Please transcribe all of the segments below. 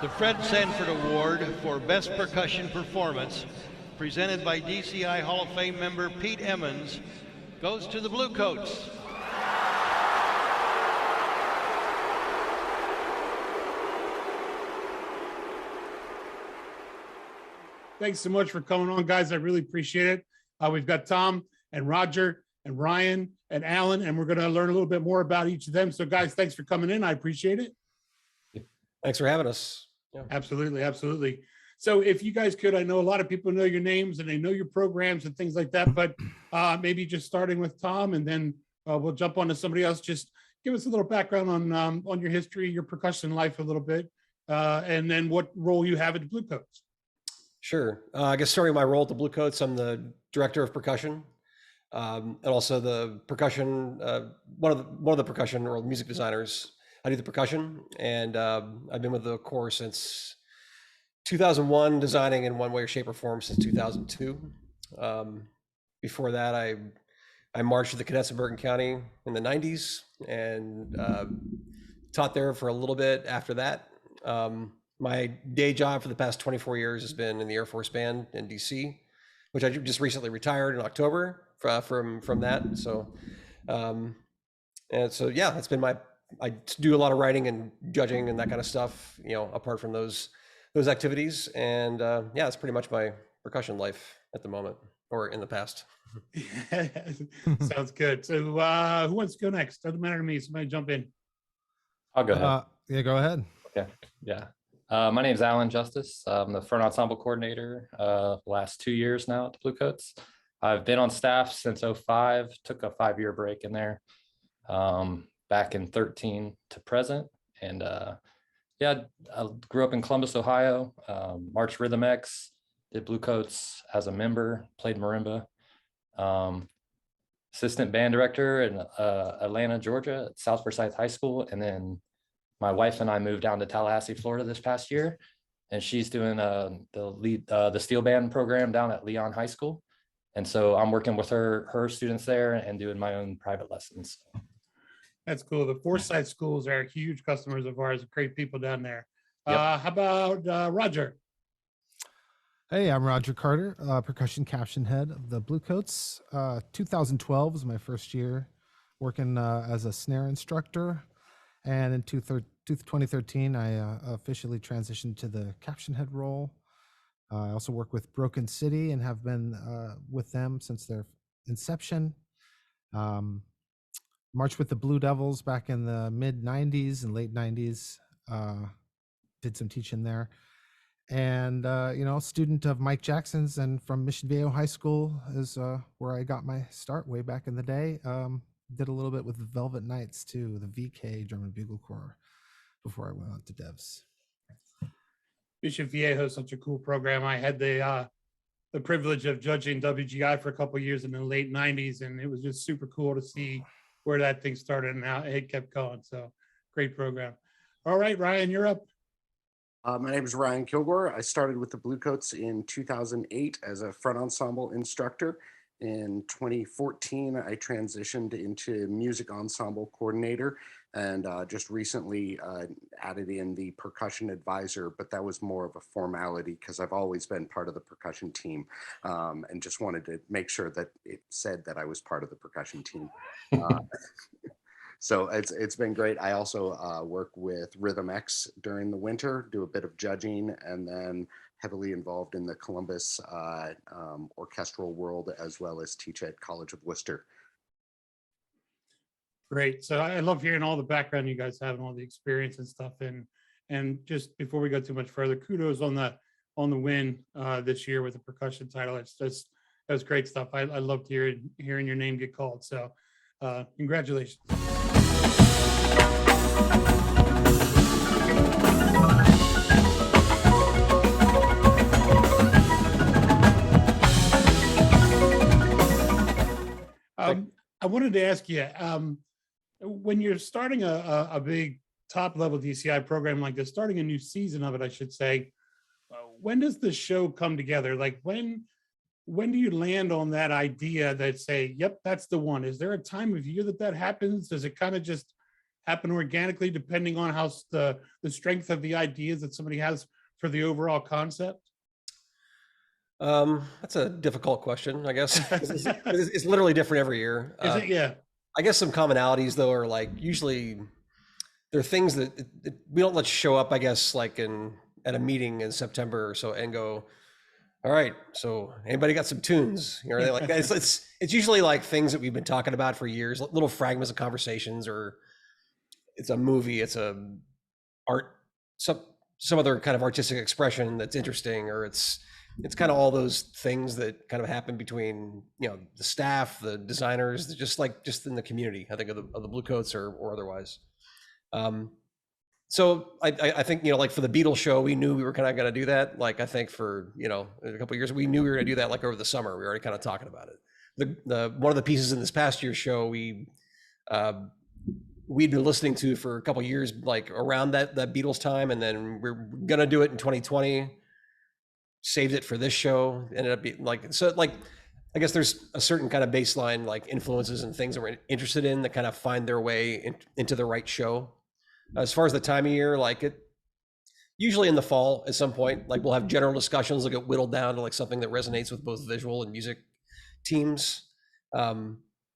The Fred Sanford Award for Best Percussion Performance, presented by DCI Hall of Fame member Pete Emmons, goes to the Bluecoats. Thanks so much for coming on, guys. I really appreciate it. We've got Tom and Roger and Ryan and Alan, and we're going to learn a little bit more about each of them. So, guys, thanks for coming in. I appreciate it. Thanks for having us. Yeah. Absolutely. Absolutely. So if you guys could, I know a lot of people know your names and they know your programs and things like that, but maybe just starting with Tom, and then we'll jump on to somebody else. Just give us a little background on your history, your percussion life a little bit, and then what role you have at the Bluecoats. Sure. I guess starting my role at the Bluecoats, I'm the director of percussion, and also the percussion, one of the percussion or music designers. I do the percussion, and I've been with the Corps since 2001, designing in one way or shape or form since 2002. Before that, I marched to the cadets of Bergen County in the 90s and taught there for a little bit after that. My day job for the past 24 years has been in the Air Force Band in DC, which I just recently retired in October from that. So, and so yeah, that's been I do a lot of writing and judging and that kind of stuff, apart from those activities. And yeah, it's pretty much my percussion life at the moment, or in the past. Sounds good. So who wants to go next? Doesn't matter to me. Somebody jump in. I'll go ahead. Yeah, go ahead. Okay. Yeah. My name is Alan Justice. I'm the front ensemble coordinator last 2 years now at the Bluecoats. I've been on staff since 2005, took a 5-year break in there. Back in 2013 to present. And yeah, I grew up in Columbus, Ohio, marched Rhythm X, did Bluecoats as a member, played marimba, assistant band director in Atlanta, Georgia at South Forsyth High School. And then my wife and I moved down to Tallahassee, Florida this past year. And she's doing the steel band program down at Leon High School. And so I'm working with her students there and doing my own private lessons. That's cool. The Forsyth schools are huge customers of ours. Great people down there. Yep. How about Roger? Hey, I'm Roger Carter, percussion caption head of the Bluecoats. 2012 was my first year working as a snare instructor. And in 2013, I officially transitioned to the caption head role. I also work with Broken City and have been with them since their inception. Marched with the Blue Devils back in the mid 90s and late 90s. Did some teaching there. And, student of Mike Jackson's and from Mission Viejo High School is where I got my start way back in the day. Did a little bit with the Velvet Knights too, the VK German Bugle Corps, before I went on to Devs. Mission Viejo is such a cool program. I had the privilege of judging WGI for a couple of years in the late 90s, and it was just super cool to see where that thing started and how it kept going. So great program. All right, Ryan, you're up. My name is Ryan Kilgore. I started with the Bluecoats in 2008 as a front ensemble instructor. In 2014, I transitioned into music ensemble coordinator and just recently added in the percussion advisor, but that was more of a formality because I've always been part of the percussion team and just wanted to make sure that it said that I was part of the percussion team. So it's been great. I also work with Rhythm X during the winter, do a bit of judging, and then heavily involved in the Columbus orchestral world, as well as teach at College of Worcester. Great. So I love hearing all the background you guys have and all the experience and stuff. And just before we go too much further, kudos on the win this year with the percussion title. That was great stuff. I loved hearing your name get called. So congratulations. I wanted to ask you, when you're starting a big top level DCI program like this, starting a new season of it, I should say, when does the show come together? Like when do you land on that idea that say, yep, that's the one? Is there a time of year that happens? Does it kind of just happen organically depending on how the strength of the ideas that somebody has for the overall concept? That's a difficult question, I guess. It's literally different every year. Is it? Yeah. I guess some commonalities though are like usually there are things that we don't let show up, I guess, like at a meeting in September or so and go, all right, so anybody got some tunes? You know, they like it's usually like things that we've been talking about for years, little fragments of conversations, or it's a movie, it's a art, some other kind of artistic expression that's interesting, or it's kind of all those things that kind of happen between, you know, the staff, the designers, just in the community, I think of the Bluecoats or otherwise. So I think, you know, like for the Beatles show, we knew we were kind of going to do that. Like, I think for, you know, a couple of years, we knew we were going to do that like over the summer. We were already kind of talking about it. One of the pieces in this past year's show, we'd been listening to for a couple of years, like around that Beatles time. And then we're going to do it in 2020, saved it for this show, ended up being like, so like, I guess there's a certain kind of baseline, like influences and things that we're interested in that kind of find their way into the right show. As far as the time of year, like it usually in the fall at some point, like we'll have general discussions that get whittled down to like something that resonates with both visual and music teams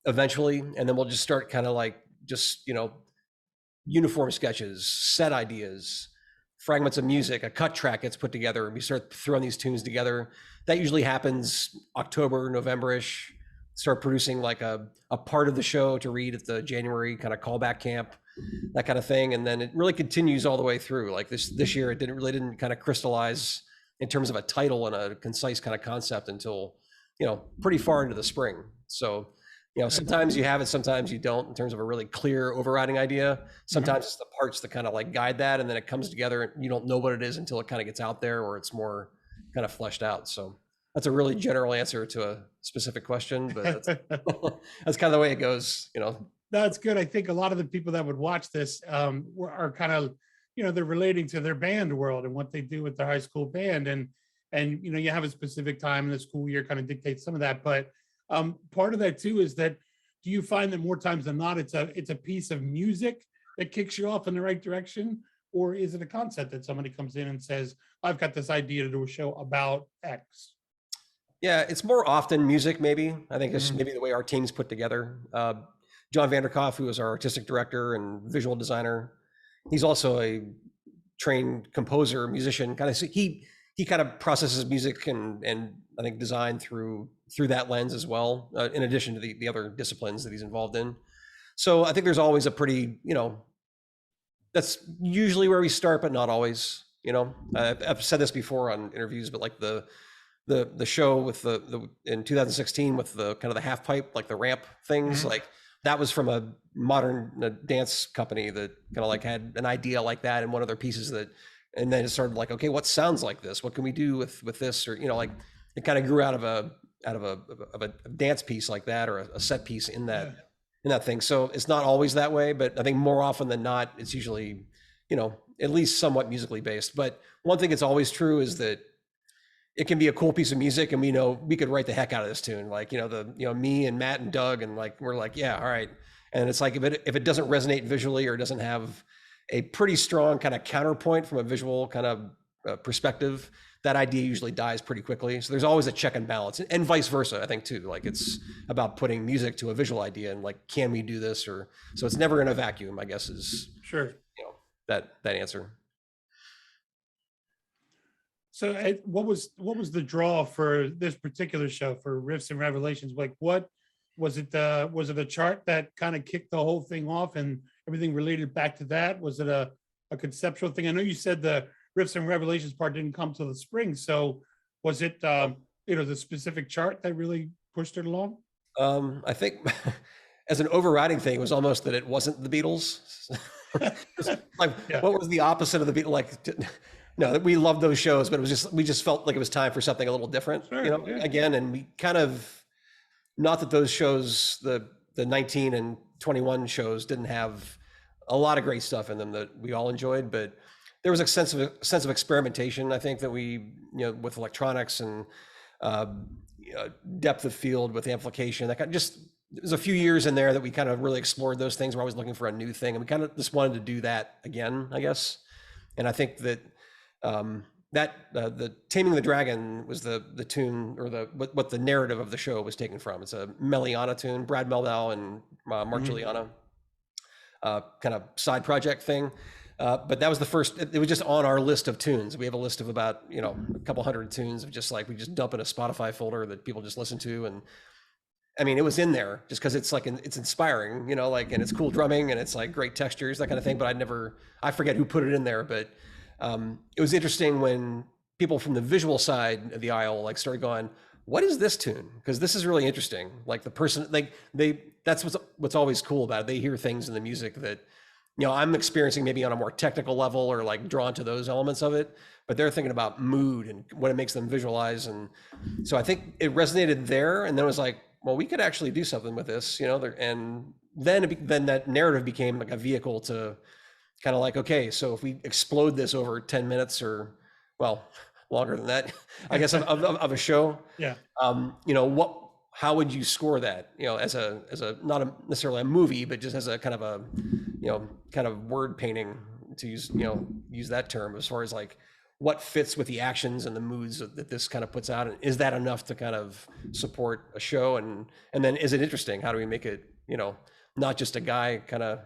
eventually. And then we'll just start kind of like just, you know, uniform sketches, set ideas, fragments of music, a cut track gets put together, and we start throwing these tunes together. That usually happens October, November-ish. Start producing like a part of the show to read at the January kind of callback camp, that kind of thing. And then it really continues all the way through. Like this year, it didn't kind of crystallize in terms of a title and a concise kind of concept until, you know, pretty far into the spring. So, you know, sometimes you have it, sometimes you don't in terms of a really clear overriding idea. Sometimes it's the parts that kind of like guide that, and then it comes together and you don't know what it is until it kind of gets out there or it's more kind of fleshed out. So that's a really general answer to a specific question, but that's kind of the way it goes, you know. That's good. I think a lot of the people that would watch this are kind of, you know, they're relating to their band world and what they do with their high school band. And, you know, you have a specific time in the school year kind of dictates some of that. But part of that too is that, do you find that more times than not, it's a piece of music that kicks you off in the right direction? Or is it a concept that somebody comes in and says, I've got this idea to do a show about X? Yeah, it's more often music, maybe. I think it's maybe the way our team's put together. John Vanderkoff, who is our artistic director and visual designer, he's also a trained composer, musician. Kind of, he kind of processes music and I think design through that lens as well, in addition to the other disciplines that he's involved in. So I think there's always a pretty, you know, that's usually where we start, but not always. You know, I've said this before on interviews, but like the show with the in 2016 with the kind of the half pipe, like the ramp things, like that was from a modern dance company that kind of like had an idea like that in one of their pieces that, and then it started like, okay, what sounds like this? What can we do with this? Or, you know, like it kind of grew out of a dance piece like that, or a set piece in that thing. So it's not always that way, but I think more often than not, it's usually, you know, at least somewhat musically based. But one thing that's always true is that it can be a cool piece of music, and we know we could write the heck out of this tune. Like, you know, me and Matt and Doug, and like, we're like, yeah, all right. And it's like, if it doesn't resonate visually or doesn't have a pretty strong kind of counterpoint from a visual kind of perspective, that idea usually dies pretty quickly. So there's always a check and balance, and vice versa, I think too. Like, it's about putting music to a visual idea and like, can we do this? Or, so it's never in a vacuum, I guess, is, Sure. you know, that answer. So what was the draw for this particular show for Riffs and Revelations? Like, what was it? Was it a chart that kind of kicked the whole thing off and everything related back to that? Was it a conceptual thing? I know you said the Riffs and Revelations part didn't come till the spring. So was it, you know, the specific chart that really pushed it along? I think as an overriding thing, it was almost that it wasn't the Beatles. Like, yeah. What was the opposite of the Beatles? Like, no, we loved those shows, but it was just, we just felt like it was time for something a little different, sure, you know, yeah. Again, and we kind of, not that those shows, the 19 and 21 shows didn't have a lot of great stuff in them that we all enjoyed, but there was a sense of experimentation, I think, that we, you know, with electronics and depth of field with amplification, that kind of just there's a few years in there that we kind of really explored those things. We're always looking for a new thing, and we kind of just wanted to do that again, I guess. And I think that the Taming the Dragon was the tune, or what the narrative of the show was taken from. It's a Meliana tune, Brad Meldau and Mark Juliana kind of side project thing. But that was the first, it was just on our list of tunes. We have a list of about, a couple hundred tunes of just like, we just dump in a Spotify folder that people just listen to. And I mean, it was in there just because it's like, it's inspiring, and it's cool drumming and it's like great textures, that kind of thing. But I forget who put it in there, but it was interesting when people from the visual side of the aisle like started going, what is this tune? Because this is really interesting. Like the person, like that's what's always cool about it. They hear things in the music that, I'm experiencing maybe on a more technical level or like drawn to those elements of it, but they're thinking about mood and what it makes them visualize. And so I think it resonated there. And then it was like, well, we could actually do something with this, and then that narrative became like a vehicle to kind of like, okay, so if we explode this over 10 minutes or, well, longer than that, I guess, of a show, Yeah. How would you score that, as a not necessarily a movie, but just as a kind of word painting, to use that term, as far as like what fits with the actions and the moods that this kind of puts out, and is that enough to kind of support a show, and then is it interesting? How do we make it, not just a guy kind of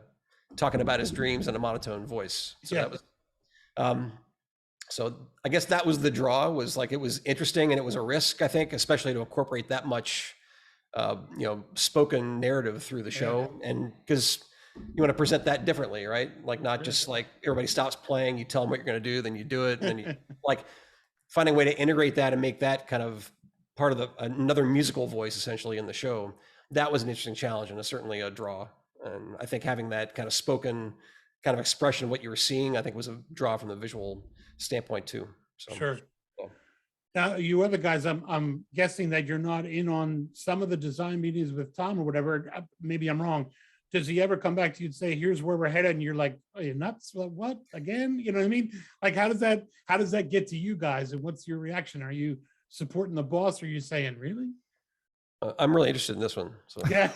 talking about his dreams in a monotone voice? So that was, so I guess that was the draw, was like, it was interesting and it was a risk, I think, especially to incorporate that much, spoken narrative through the show. And because you want to present that differently, right? Like not just like everybody stops playing, you tell them what you're going to do, then you do it, and then you like finding a way to integrate that and make that kind of part of another musical voice essentially in the show. That was an interesting challenge and certainly a draw. And I think having that kind of spoken kind of expression of what you were seeing, I think was a draw from the visual standpoint too. So, sure. Now, you other guys, I'm guessing that you're not in on some of the design meetings with Tom or whatever. Maybe I'm wrong. Does he ever come back to you and say, "Here's where we're headed," and you're like, "Are you nuts? What again?" You know what I mean? Like, how does that get to you guys, and what's your reaction? Are you supporting the boss, or are you saying, "Really"? I'm really interested in this one. So. Yeah.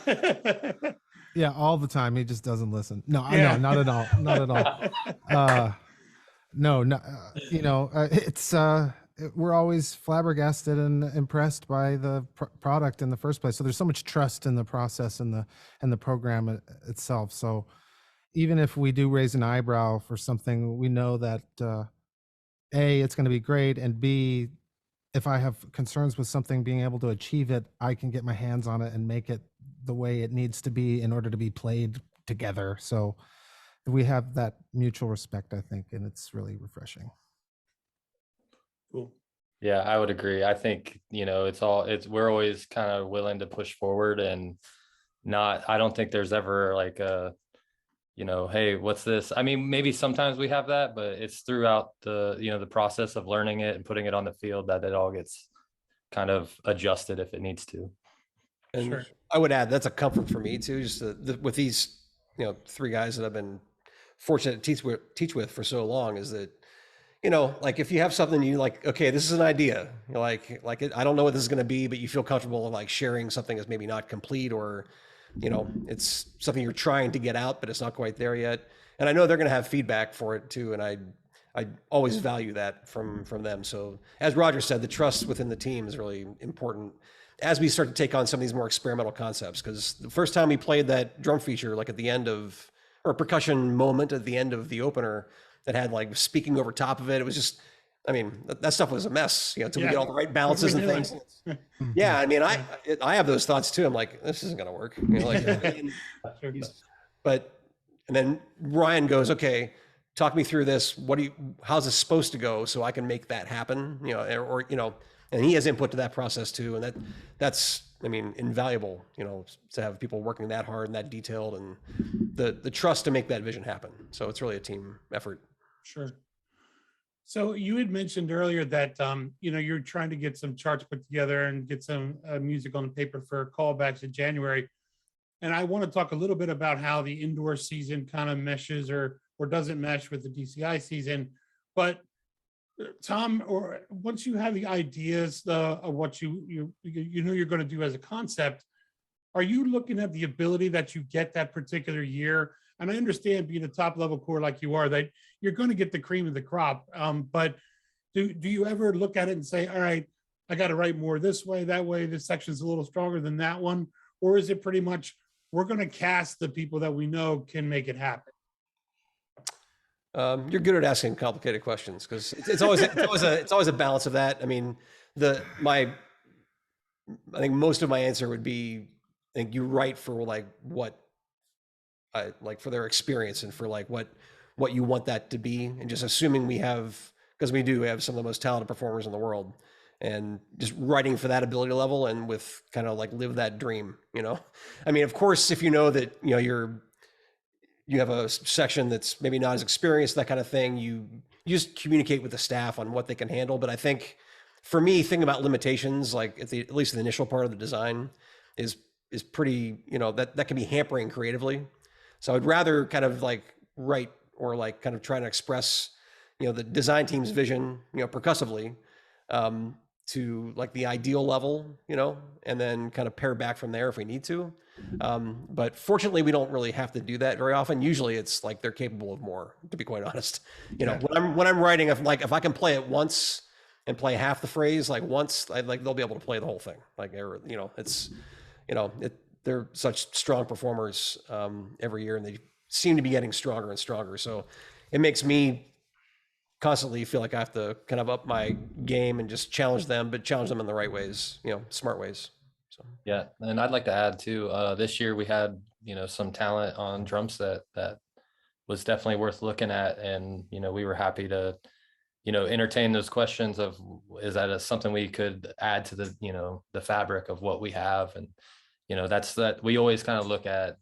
Yeah, all the time. He just doesn't listen. No, I know, not at all. Not at all. No, it's we're always flabbergasted and impressed by the product in the first place. So there's so much trust in the process and the program itself. So even if we do raise an eyebrow for something, we know that A, it's going to be great, and B, if I have concerns with something being able to achieve it, I can get my hands on it and make it the way it needs to be in order to be played together. So we have that mutual respect, I think, and it's really refreshing. Cool. Yeah, I would agree. I think, we're always kind of willing to push forward, and I don't think there's ever like a, hey, what's this? I mean, maybe sometimes we have that, but it's throughout the process of learning it and putting it on the field that it all gets kind of adjusted if it needs to. And sure. I would add, that's a comfort for me too, just with these, three guys that I've been fortunate to teach with for so long, is that, like if you have something you like, okay, this is an idea, I don't know what this is going to be, but you feel comfortable like sharing something that's maybe not complete, or, it's something you're trying to get out, but it's not quite there yet. And I know they're going to have feedback for it too. And I always value that from them. So as Roger said, the trust within the team is really important as we start to take on some of these more experimental concepts. Because the first time we played that drum feature, like at the end of, or a percussion moment at the end of the opener that had like speaking over top of it, it was just, I mean, that stuff was a mess, until we get all the right balances and things. Yeah, I mean, I have those thoughts too. I'm like, this isn't gonna work. But and then Ryan goes, okay, talk me through this. How's this supposed to go so I can make that happen? And he has input to that process too. And that's, I mean, invaluable, to have people working that hard and that detailed, and the trust to make that vision happen. So it's really a team effort. Sure. So you had mentioned earlier that, you're trying to get some charts put together and get some music on the paper for callbacks in January. And I want to talk a little bit about how the indoor season kind of meshes or doesn't mesh with the DCI season. But Tom, or once you have the ideas of what you're going to do as a concept, are you looking at the ability that you get that particular year? And I understand being a top level corps like you are, that you're going to get the cream of the crop. But do you ever look at it and say, all right, I got to write more this way, that way, this section's a little stronger than that one? Or is it pretty much, we're going to cast the people that we know can make it happen? You're good at asking complicated questions, because it's always a balance of that. I mean, I think most of my answer would be, I think you write for like what like for their experience and for like what you want that to be, and just assuming we have, because we do have some of the most talented performers in the world, and just writing for that ability level and with kind of like live that dream, you know? I mean, of course, if you know that, you know, you have a section that's maybe not as experienced, that kind of thing, you just communicate with the staff on what they can handle. But I think for me, thinking about limitations, like at least the initial part of the design is pretty, you know, that can be hampering creatively. So I'd rather kind of like write or like kind of try to express, you know, the design team's vision, you know, percussively, to like the ideal level, you know, and then kind of pare back from there if we need to. But fortunately, we don't really have to do that very often. Usually it's like they're capable of more, to be quite honest. You know, when I'm writing, if I can play it once and play half the phrase, like once, they'll be able to play the whole thing. Like, you know, it's, you know, they're such strong performers every year, and they seem to be getting stronger and stronger. So it makes me constantly feel like I have to kind of up my game and just challenge them, but challenge them in the right ways, you know, smart ways. So Yeah, and I'd like to add too, this year we had, you know, some talent on drum set that was definitely worth looking at, and you know, we were happy to, you know, entertain those questions of, is that something we could add to the, you know, the fabric of what we have. And you know, that we always kind of look at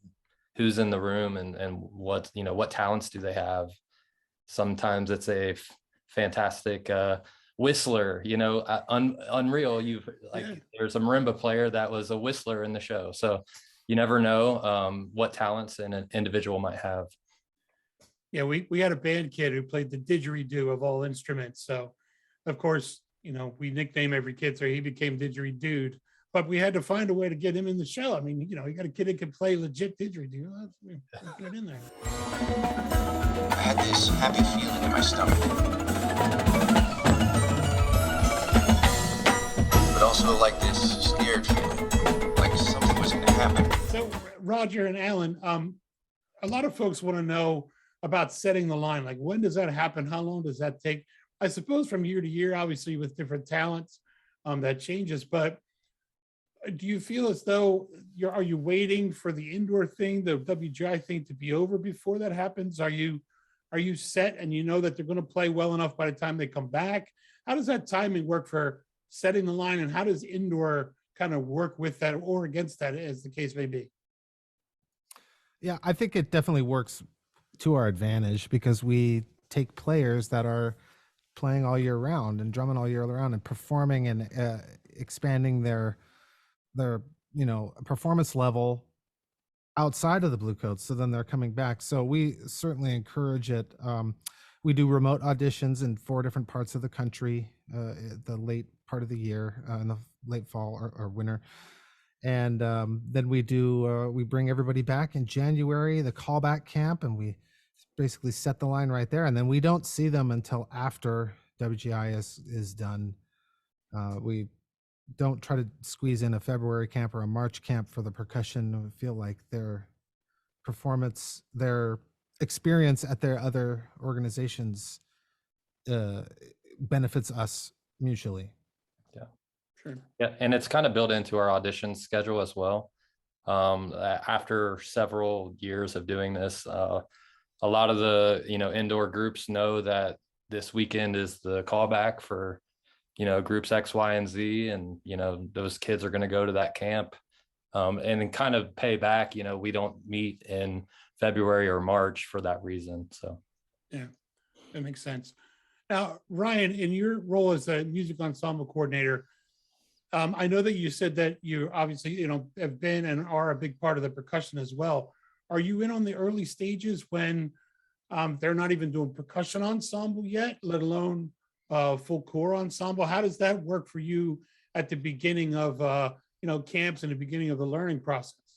who's in the room and what, you know, what talents do they have. Sometimes it's a fantastic whistler, you know, unreal. There's a marimba player that was a whistler in the show. So you never know what talents an individual might have. Yeah, we had a band kid who played the didgeridoo of all instruments. So of course, you know, we nickname every kid, so he became Didgeridude. But we had to find a way to get him in the show. I mean, you know, you got a kid that can play legit didgeridoo. Let's get it in there. I had this happy feeling in my stomach, but also like this scared feeling, like something was going to happen. So, Roger and Alan, a lot of folks want to know about setting the line. Like, when does that happen? How long does that take? I suppose from year to year, obviously with different talents, that changes. But do you feel as though are you waiting for the indoor thing, the WGI thing, to be over before that happens? Are you set and you know that they're going to play well enough by the time they come back? How does that timing work for setting the line, and how does indoor kind of work with that or against that, as the case may be? Yeah, I think it definitely works to our advantage, because we take players that are playing all year round and drumming all year round and performing and expanding their you know, performance level outside of the Bluecoats. So then they're coming back. So we certainly encourage it. We do remote auditions in 4 different parts of the country, the late part of the year, in the late fall or winter. And then we bring everybody back in January, the callback camp, and we basically set the line right there. And then we don't see them until after WGI is done. We don't try to squeeze in a February camp or a March camp for the percussion. We feel like their performance, their experience at their other organizations benefits us mutually. Yeah. Sure. Yeah, and it's kind of built into our audition schedule as well. After several years of doing this, a lot of the, you know, indoor groups know that this weekend is the callback for, you know, groups X, Y, and Z, and you know, those kids are going to go to that camp, and then kind of pay back. You know, we don't meet in February or March for that reason. So yeah, that makes sense. Now, Ryan, in your role as a music ensemble coordinator, I know that you said that you obviously, you know, have been and are a big part of the percussion as well. Are you in on the early stages when they're not even doing percussion ensemble yet, let alone full corps ensemble? How does that work for you at the beginning of you know, camps and the beginning of the learning process?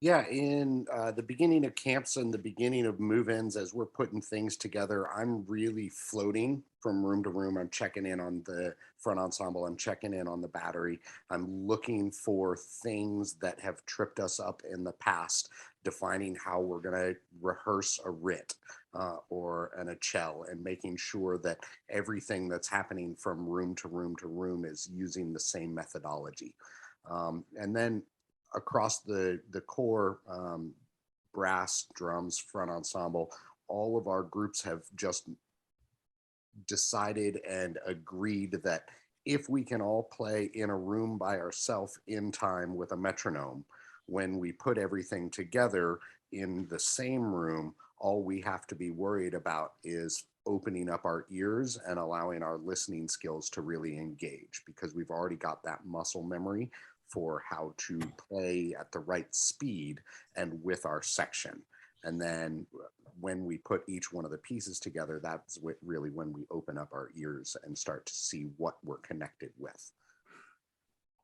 Yeah, in the beginning of camps and the beginning of move-ins, as we're putting things together, I'm really floating from room to room. I'm checking in on the front ensemble. I'm checking in on the battery. I'm looking for things that have tripped us up in the past, defining how we're going to rehearse a writ or a cell, and making sure that everything that's happening from room to room to room is using the same methodology. And then across the core brass, drums, front ensemble, all of our groups have just decided and agreed that if we can all play in a room by ourselves in time with a metronome, when we put everything together in the same room, all we have to be worried about is opening up our ears and allowing our listening skills to really engage, because we've already got that muscle memory for how to play at the right speed and with our section. And then when we put each one of the pieces together, that's really when we open up our ears and start to see what we're connected with.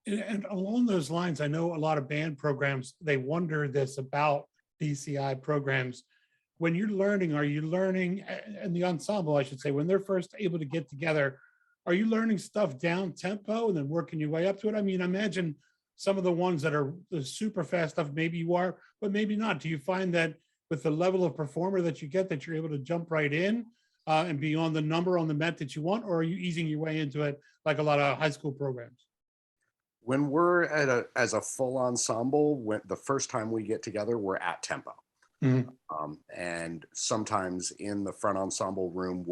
And along those lines, I know a lot of band programs, they wonder this about DCI programs. When you're learning, are you learning, and the ensemble, I should say, when they're first able to get together, are you learning stuff down tempo and then working your way up to it? I mean, imagine some of the ones that are the super fast stuff, maybe you are, but maybe not. Do you find that with the level of performer that you get, that you're able to jump right in and be on the number on the Met that you want, or are you easing your way into it like a lot of high school programs? When we're as a full ensemble, when the first time we get together, we're at tempo. Mhm. And sometimes in the front ensemble room,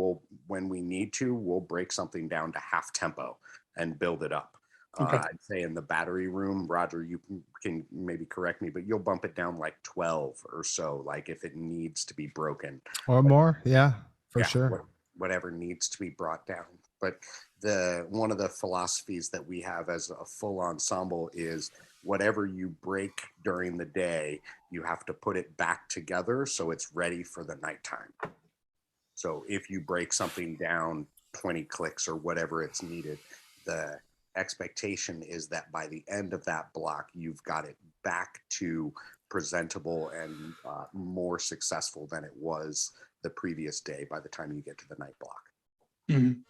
when we need to, we'll break something down to half tempo and build it up. Okay. I'd say in the battery room, Roger, you can maybe correct me, but you'll bump it down like 12 or so, like if it needs to be broken. Or more. Yeah, for Yeah, sure. whatever needs to be brought down. But one of the philosophies that we have as a full ensemble is whatever you break during the day, you have to put it back together so it's ready for the nighttime. So if you break something down 20 clicks or whatever it's needed, the expectation is that by the end of that block, you've got it back to presentable and more successful than it was the previous day by the time you get to the night block. Mhm.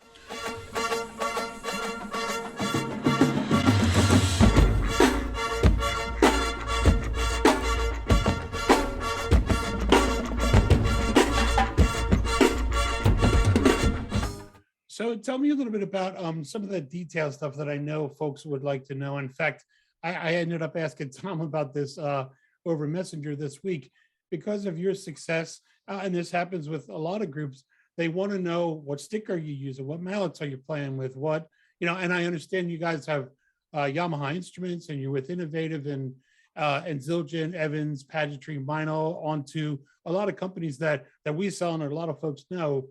So tell me a little bit about some of the detail stuff that I know folks would like to know. In fact, I ended up asking Tom about this over Messenger this week because of your success. And this happens with a lot of groups. They want to know what stick are you using, what mallets are you playing with, what, and I understand you guys have Yamaha instruments and you're with Innovative and Zildjian, Evans, Pageantry, Vinyl, onto a lot of companies that we sell and a lot of folks know.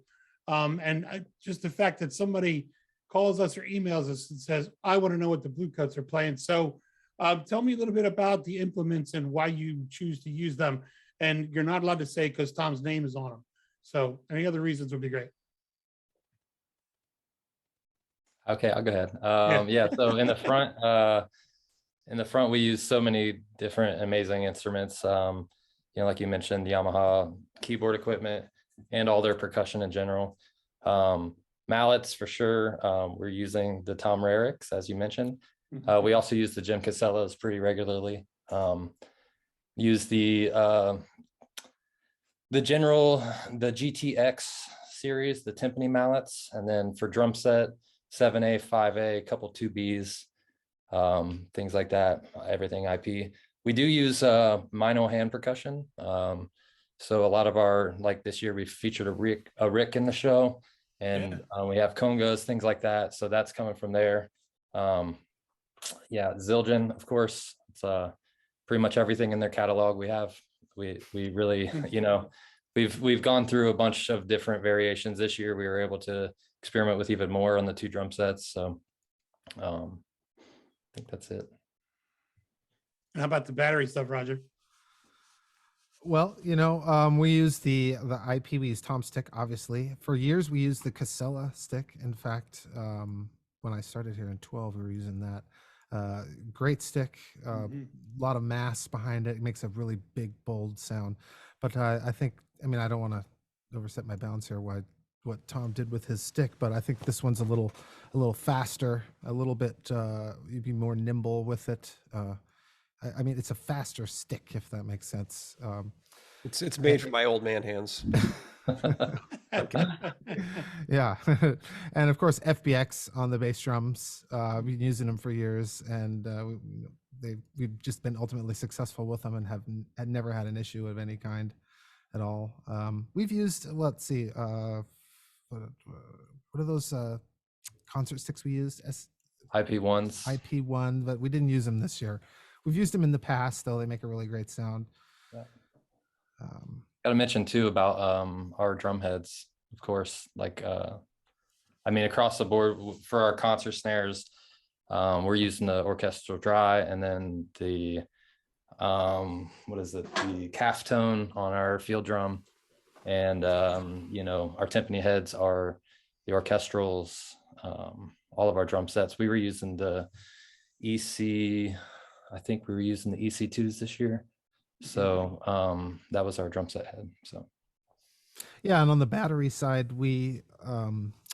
Just the fact that somebody calls us or emails us and says, I want to know what the Bluecoats are playing. So tell me a little bit about the implements and why you choose to use them. And you're not allowed to say because Tom's name is on them. So any other reasons would be great. Okay, I'll go ahead. Yeah. So in the front, we use so many different amazing instruments. Like you mentioned, the Yamaha keyboard equipment and all their percussion in general. Mallets for sure. We're using the Tom Rariks, as you mentioned. We also use the Jim Casellas pretty regularly. Use the GTX series, the timpani mallets, and then for drum set, 7A, 5A, a couple 2Bs, things like that, everything IP. We do use Mino hand percussion. So a lot of our, like this year, we featured a Rick in the show, and we have congas, things like that. So that's coming from there. Zildjian, of course, it's pretty much everything in their catalog we have. We really, we've gone through a bunch of different variations. This year we were able to experiment with even more on the 2 drum sets. So I think that's it. And how about the battery stuff, Roger? Well, we use the IP, we use Tom stick, obviously. For years, we used the Casella stick. In fact, when I started here in 12, we were using that. Great stick, a Mhm. lot of mass behind it. It makes a really big, bold sound. But I think, I mean, I don't want to overstep my bounds here. What Tom did with his stick, but I think this one's a little faster, a little bit. You'd be more nimble with it. I mean, it's a faster stick, if that makes sense. It's made for my old man hands. Yeah, and of course FBX on the bass drums. We've been using them for years, and we've just been ultimately successful with them, and had never had an issue of any kind at all. We've used, let's see, what are those concert sticks we used? IP1s. IP1, but we didn't use them this year. We've used them in the past, though. They make a really great sound. Yeah. Got to mention too about our drum heads, of course. Like, I mean, across the board for our concert snares, we're using the orchestral dry, and then the what is it? The calf tone on our field drum, and you know, our timpani heads are the orchestrals. All of our drum sets, we were using the EC. I think we were using the EC2s this year. So that was our drum set head. So yeah, and on the battery side, we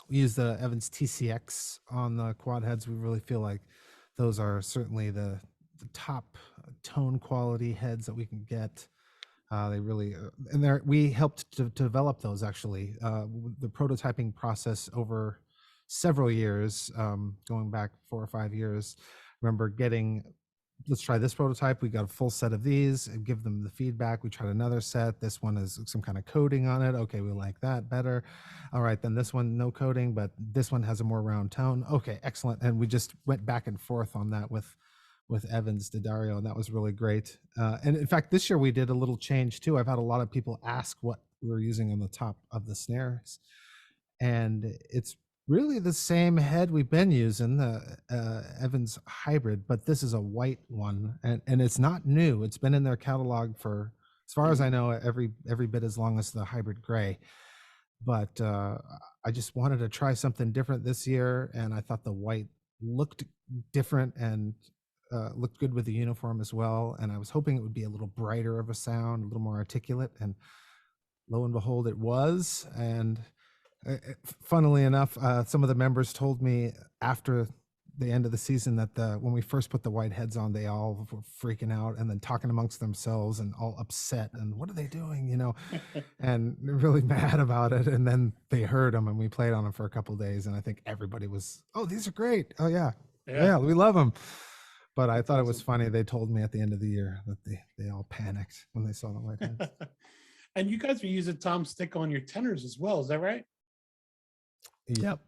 use the Evans TCX on the quad heads. We really feel like those are certainly the top tone quality heads that we can get. They really, and we helped to develop those actually. The prototyping process over several years, going back 4 or 5 years. Remember getting, let's try this prototype. We got a full set of these and give them the feedback. We tried another set. This one is some kind of coating on it. Okay, we like that better. All right, then this one, no coating, but this one has a more round tone. Okay, excellent. And we just went back and forth on that with Evans Daddario, and that was really great. And in fact, this year we did a little change too. I've had a lot of people ask what we were using on the top of the snares, and it's really the same head we've been using, the Evans Hybrid, but this is a white one, and it's not new. It's been in their catalog for, as far as I know, every bit as long as the Hybrid Gray. But I just wanted to try something different this year, and I thought the white looked different and looked good with the uniform as well. And I was hoping it would be a little brighter of a sound, a little more articulate, and lo and behold, it was. And funnily enough, some of the members told me after the end of the season that when we first put the white heads on, they all were freaking out and then talking amongst themselves and all upset and what are they doing, you know, and really mad about it. And then they heard them and we played on them for a couple of days, and I think everybody was, oh, these are great. Oh yeah, we love them. But I thought it was funny. They told me at the end of the year that they all panicked when they saw the white heads. And you guys are using Tom stick on your tenors as well, is that right? Yep.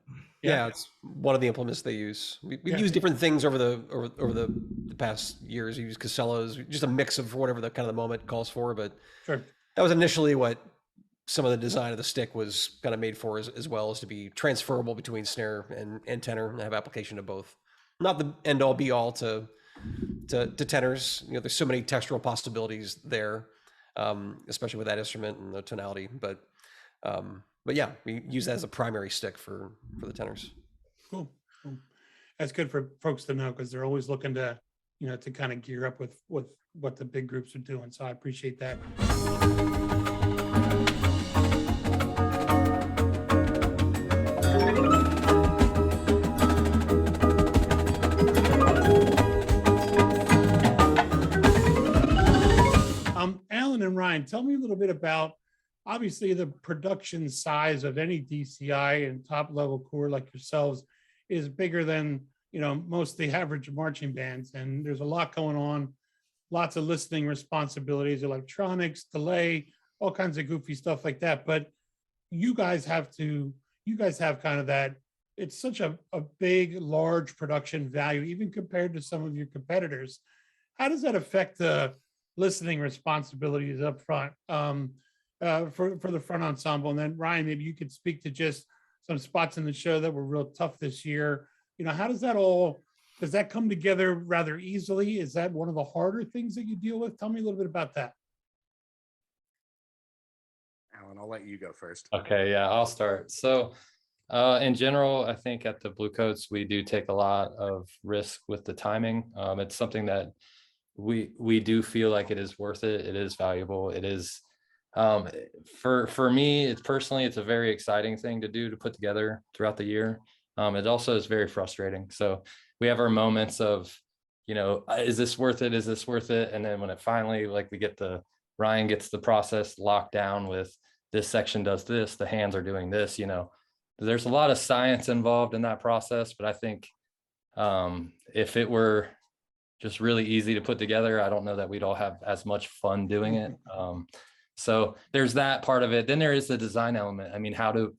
Yeah, it's one of the implements they use. We've used different things over the past years. We use Casellas, just a mix of whatever the kind of the moment calls for. But Sure. that was initially what some of the design of the stick was kind of made for, as well as to be transferable between snare and tenor and have application to both. Not the end all be all to tenors. You know, there's so many textural possibilities there, especially with that instrument and the tonality. But yeah, we use that as a primary stick for the tenors. Cool. That's good for folks to know, because they're always looking to, you know, to kind of gear up with what the big groups are doing. So I appreciate that. Alan and Ryan, tell me a little bit about, obviously the production size of any DCI and top level corps like yourselves is bigger than, you know, most of the average marching bands. And there's a lot going on, lots of listening responsibilities, electronics, delay, all kinds of goofy stuff like that. But you guys have kind of that, it's such a big, large production value, even compared to some of your competitors. How does that affect the listening responsibilities up front for the front ensemble? And then Ryan, maybe you could speak to just some spots in the show that were real tough this year. You know, how does that come together rather easily? Is that one of the harder things that you deal with? Tell me a little bit about that. Alan, I'll let you go first. Okay, yeah, I'll start. So In general, I think at the Bluecoats, we do take a lot of risk with the timing. It's something that we do feel like it is worth it. It is valuable. It is, for me, it's personally, it's a very exciting thing to do, to put together throughout the year. It also is very frustrating. So we have our moments of, is this worth it? Is this worth it? And then when it finally, like, Ryan gets the process locked down with this section does this, the hands are doing this, there's a lot of science involved in that process. But I think if it were just really easy to put together, I don't know that we'd all have as much fun doing it. So there's that part of it. Then there is the design element. I mean, how do,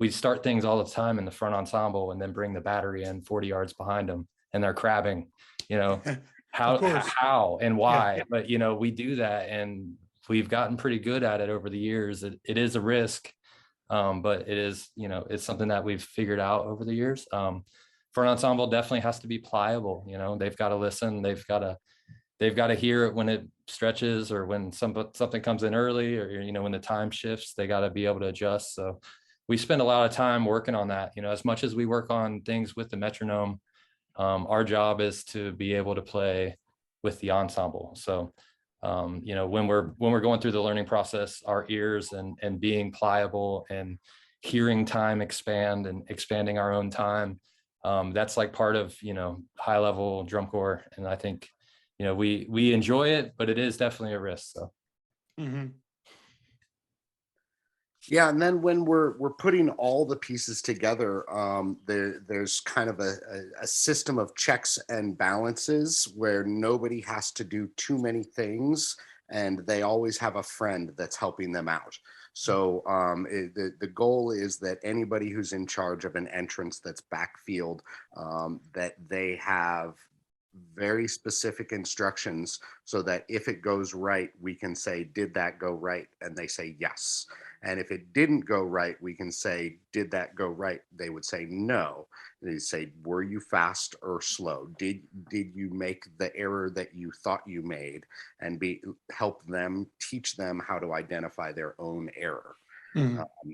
we start things all the time in the front ensemble and then bring the battery in 40 yards behind them and they're crabbing, how and why. But, we do that and we've gotten pretty good at it over the years. It is a risk, but it is, it's something that we've figured out over the years. Front ensemble definitely has to be pliable. They've got to listen. They've got to hear it when it stretches or when something comes in early, or, when the time shifts, they got to be able to adjust. So we spend a lot of time working on that. As much as we work on things with the metronome, our job is to be able to play with the ensemble. So, when we're going through the learning process, our ears and being pliable and hearing time expand and expanding our own time, that's like part of, high level drum corps. And I think, we enjoy it, but it is definitely a risk. So. Mm-hmm. Yeah, and then when we're putting all the pieces together, there's kind of a system of checks and balances where nobody has to do too many things, and they always have a friend that's helping them out. So the goal is that anybody who's in charge of an entrance that's backfield, that they have very specific instructions so that if it goes right, we can say, did that go right? And they say yes. And if it didn't go right, we can say, did that go right? They would say no. They say, were you fast or slow? Did you make the error that you thought you made? And help them, teach them how to identify their own error.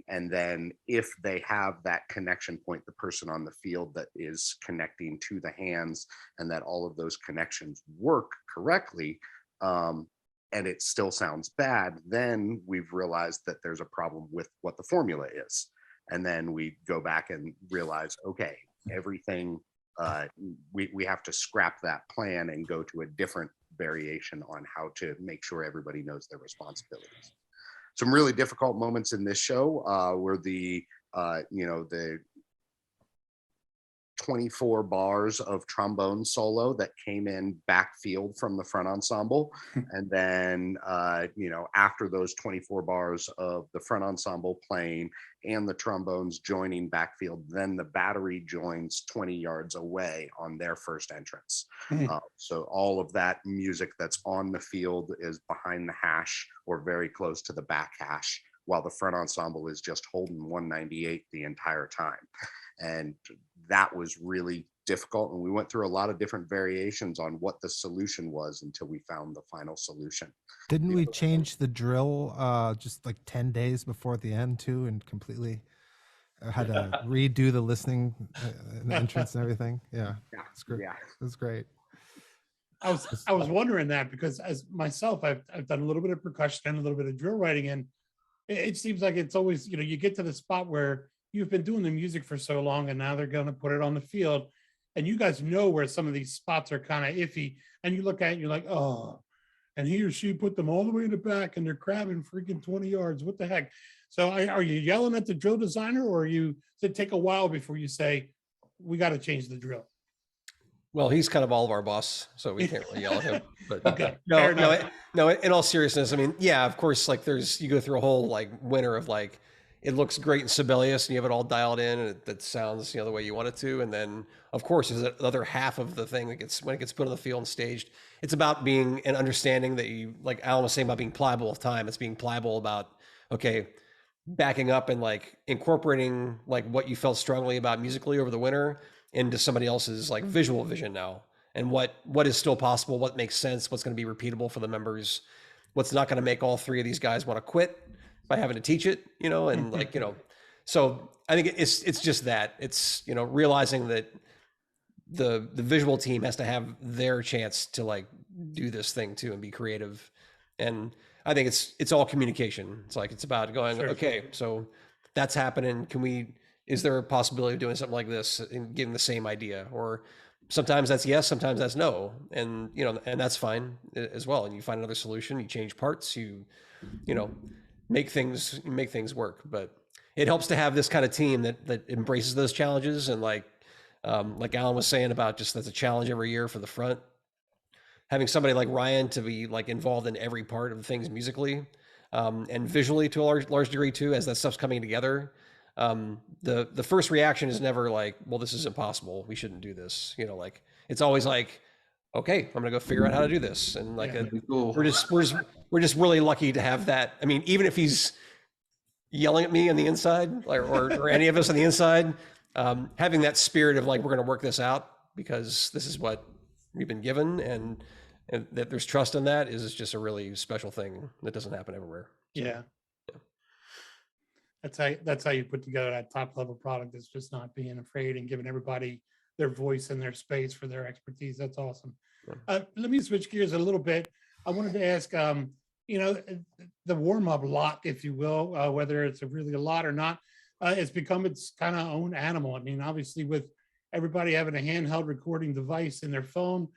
And then if they have that connection point, the person on the field that is connecting to the hands, and that all of those connections work correctly, and it still sounds bad, then we've realized that there's a problem with what the formula is. And then we go back and realize, okay, everything, we have to scrap that plan and go to a different variation on how to make sure everybody knows their responsibilities. Some really difficult moments in this show were the 24 bars of trombone solo that came in backfield from the front ensemble. And then, after those 24 bars of the front ensemble playing and the trombones joining backfield, then the battery joins 20 yards away on their first entrance. So all of that music that's on the field is behind the hash or very close to the back hash, while the front ensemble is just holding 198 the entire time. And that was really difficult. And we went through a lot of different variations on what the solution was until we found the final solution. Didn't we change the drill just like 10 days before the end too, and completely had to redo the listening and the entrance and everything? Yeah, it's great. Yeah, it's great. I was wondering that, because as myself, I've done a little bit of percussion and a little bit of drill writing, and it seems like it's always, you get to the spot where you've been doing the music for so long, and now they're going to put it on the field, and you guys know where some of these spots are kind of iffy, and you look at it and you're like, oh, and he or she put them all the way in the back and they're crabbing freaking 20 yards. What the heck? So are you yelling at the drill designer, or does it take a while before you say, we got to change the drill? Well, he's kind of all of our boss, so we can't really yell at him. But okay, no. In all seriousness, I mean, yeah, of course, like you go through a whole like winter of like, it looks great in Sibelius and you have it all dialed in and that sounds, the way you want it to. And then of course, there's another half of the thing that when it gets put on the field and staged, it's about being an understanding that you, like Alan was saying about being pliable with time. It's being pliable about, okay, backing up and like incorporating like what you felt strongly about musically over the winter into somebody else's like visual vision now, and what is still possible, what makes sense, what's going to be repeatable for the members, what's not going to make all three of these guys want to quit by having to teach it, and like, So I think it's just that it's, you know, realizing that the visual team has to have their chance to like do this thing too and be creative. And I think it's all communication. It's like, it's about going, Sure. okay, so that's happening. Is there a possibility of doing something like this and getting the same idea? Or sometimes that's yes, sometimes that's no. And, you know, and that's fine as well. And you find another solution, you change parts, you know, make things work. But it helps to have this kind of team that embraces those challenges. And like Alan was saying about just that's a challenge every year for the front, having somebody like Ryan to be like involved in every part of things musically, and visually to a large degree too, as that stuff's coming together. The first reaction is never like, well, this is impossible, we shouldn't do this. You know, like it's always like, okay, I'm gonna go figure out how to do this. And like, Cool. we're just really lucky to have that. I mean, even if he's yelling at me on the inside, or any of us on the inside, having that spirit of like, we're gonna work this out because this is what we've been given, and that there's trust in that is just a really special thing that doesn't happen everywhere. So, Yeah. That's how you put together that top level product. It's just not being afraid and giving everybody their voice and their space for their expertise. That's awesome. Let me switch gears a little bit. I wanted to ask, you know, the warm up lot, if you will, whether it's really a lot or not, it's become its kind of own animal. I mean, obviously with everybody having a handheld recording device in their phone,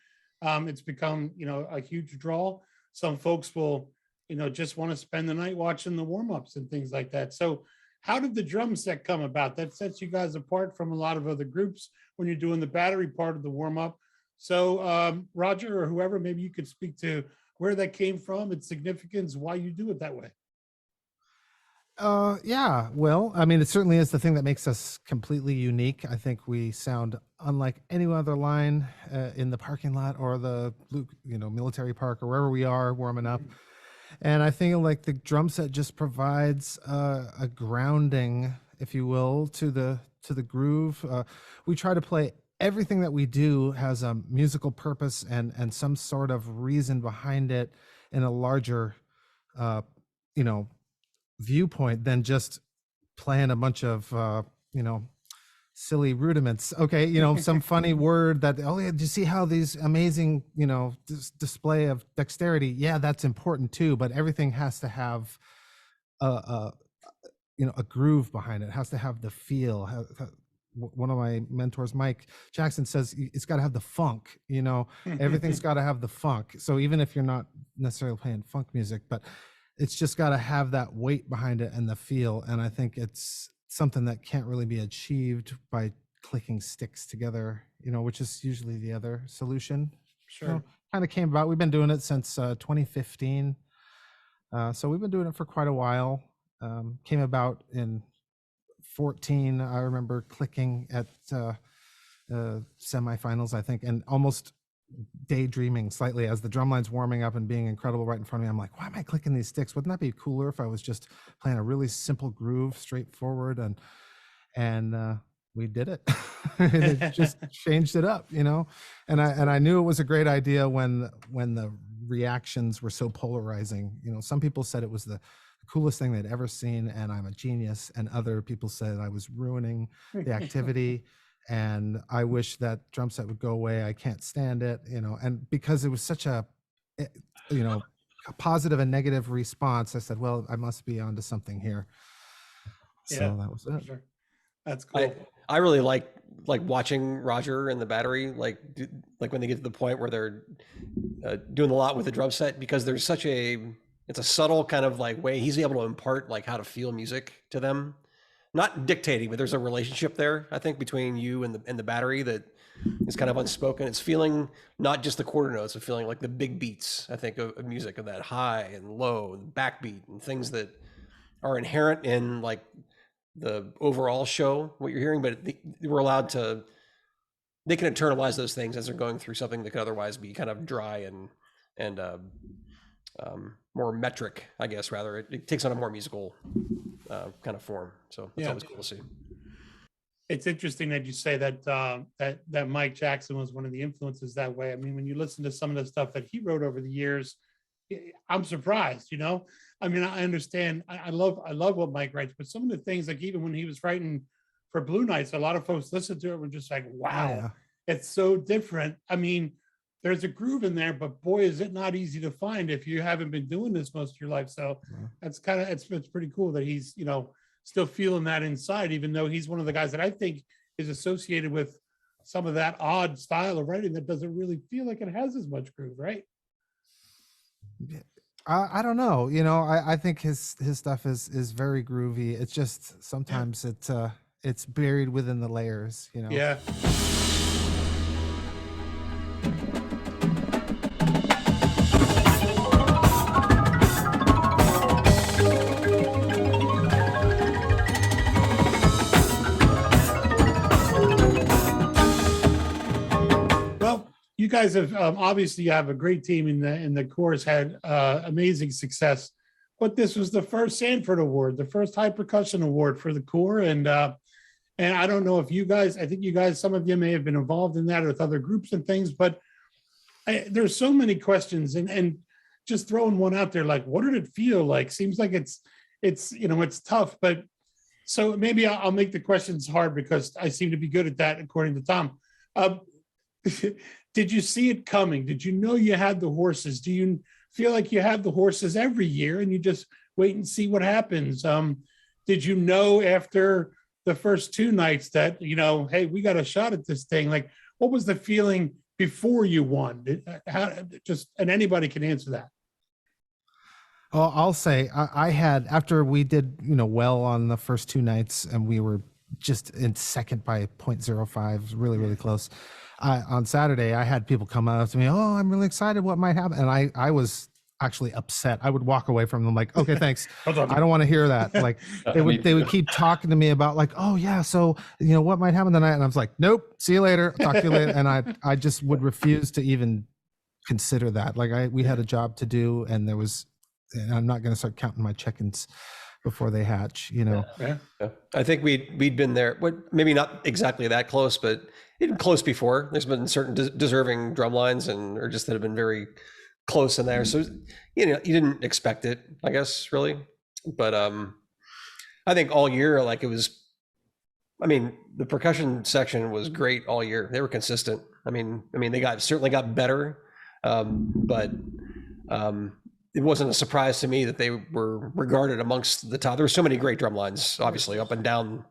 it's become, you know, a huge draw. Some folks will, you know, just want to spend the night watching the warm-ups and things like that. So how did the drum set come about? That sets you guys apart from a lot of other groups when you're doing the battery part of the warm-up. So Roger or whoever, maybe you could speak to where that came from, its significance, why you do it that way. Yeah, well, I mean, it certainly is the thing that makes us completely unique. I think we sound unlike any other line in the parking lot or the military park or wherever we are warming up. And I think like the drum set just provides a grounding, if you will, to the groove. We try to play everything that we do has a musical purpose and some sort of reason behind it in a larger, viewpoint than just playing a bunch of, silly rudiments. Okay, some funny word that, oh yeah, do you see how these amazing, display of dexterity? Yeah, that's important too, but everything has to have a groove behind it. It has to have the feel. One of my mentors, Mike Jackson, says it's got to have the funk. Everything's got to have the funk. So even if you're not necessarily playing funk music, but it's just got to have that weight behind it and the feel. And I think it's something that can't really be achieved by clicking sticks together, which is usually the other solution. Sure. Kind of came about. We've been doing it since 2015. So we've been doing it for quite a while. Came about in 14. I remember clicking at semifinals, I think, and almost daydreaming slightly as the drum line's warming up and being incredible right in front of me. I'm like, why am I clicking these sticks? Wouldn't that be cooler if I was just playing a really simple groove, straightforward? And we did it. It just changed it up, And I knew it was a great idea when the reactions were so polarizing. Some people said it was the coolest thing they'd ever seen, and I'm a genius. And other people said I was ruining the activity. And I wish that drum set would go away. I can't stand it, and because it was such a positive and negative response, I said, well, I must be onto something here. So Yeah, that was it. sure. That's cool. I really like watching Roger and the battery, like when they get to the point where they're doing a lot with the drum set, because there's it's a subtle kind of like way he's able to impart like how to feel music to them. Not dictating, but there's a relationship there, I think, between you and the battery that is kind of unspoken. It's feeling not just the quarter notes, but feeling like the big beats, I think, of music, of that high and low and backbeat and things that are inherent in like the overall show, what you're hearing, but we're allowed to, they can internalize those things as they're going through something that could otherwise be kind of dry and more metric, I guess, rather. It takes on a more musical kind of form. So it's always cool to see. It's interesting that you say that Mike Jackson was one of the influences that way. I mean, when you listen to some of the stuff that he wrote over the years, I'm surprised, you know. I mean, I understand. I love what Mike writes, but some of the things, like even when he was writing for Blue Knights, a lot of folks listened to it were just like, wow, Yeah. it's so different. I mean, there's a groove in there, but boy, is it not easy to find if you haven't been doing this most of your life. So that's kind of, it's pretty cool that he's, you know, still feeling that inside, even though he's one of the guys that I think is associated with some of that odd style of writing that doesn't really feel like it has as much groove, right? I don't know. You know, I think his stuff is very groovy. It's just sometimes it's buried within the layers, you know. Yeah. You guys have obviously you have a great team in the course had amazing success, but this was the first Sanford Award, the first High Percussion Award for the Corps, and I don't know if you guys, I think you guys, some of you may have been involved in that with other groups and things, but there's so many questions, and just throwing one out there, like, what did it feel like? Seems like it's you know, it's tough, but so maybe I'll make the questions hard because I seem to be good at that, according to Tom. Did you see it coming? Did you know you had the horses? Do you feel like you have the horses every year and you just wait and see what happens? Did you know after the first two nights that, you know, hey, we got a shot at this thing? Like, what was the feeling before you won? And anybody can answer that. Well, I'll say I had, after we did, you know, well on the first two nights and we were just in second by 0.05, really, really close. On Saturday, I had people come up to me, oh, I'm really excited what might happen. And I was actually upset. I would walk away from them like, okay, thanks. I don't want to hear that. Like they would keep talking to me about like, oh yeah, so you know what might happen tonight. And I was like, nope, see you later. Talk to you later. And I just would refuse to even consider that. Like we had a job to do and and I'm not going to start counting my chickens before they hatch, you know. Yeah. I think we'd been there, maybe not exactly that close, but even close before. There's been certain deserving drum lines or just that have been very close in there. So, you know, you didn't expect it, I guess, really. But I think all year, like the percussion section was great all year. They were consistent. I mean, they certainly got better, but it wasn't a surprise to me that they were regarded amongst the top. There were so many great drum lines, obviously, up and down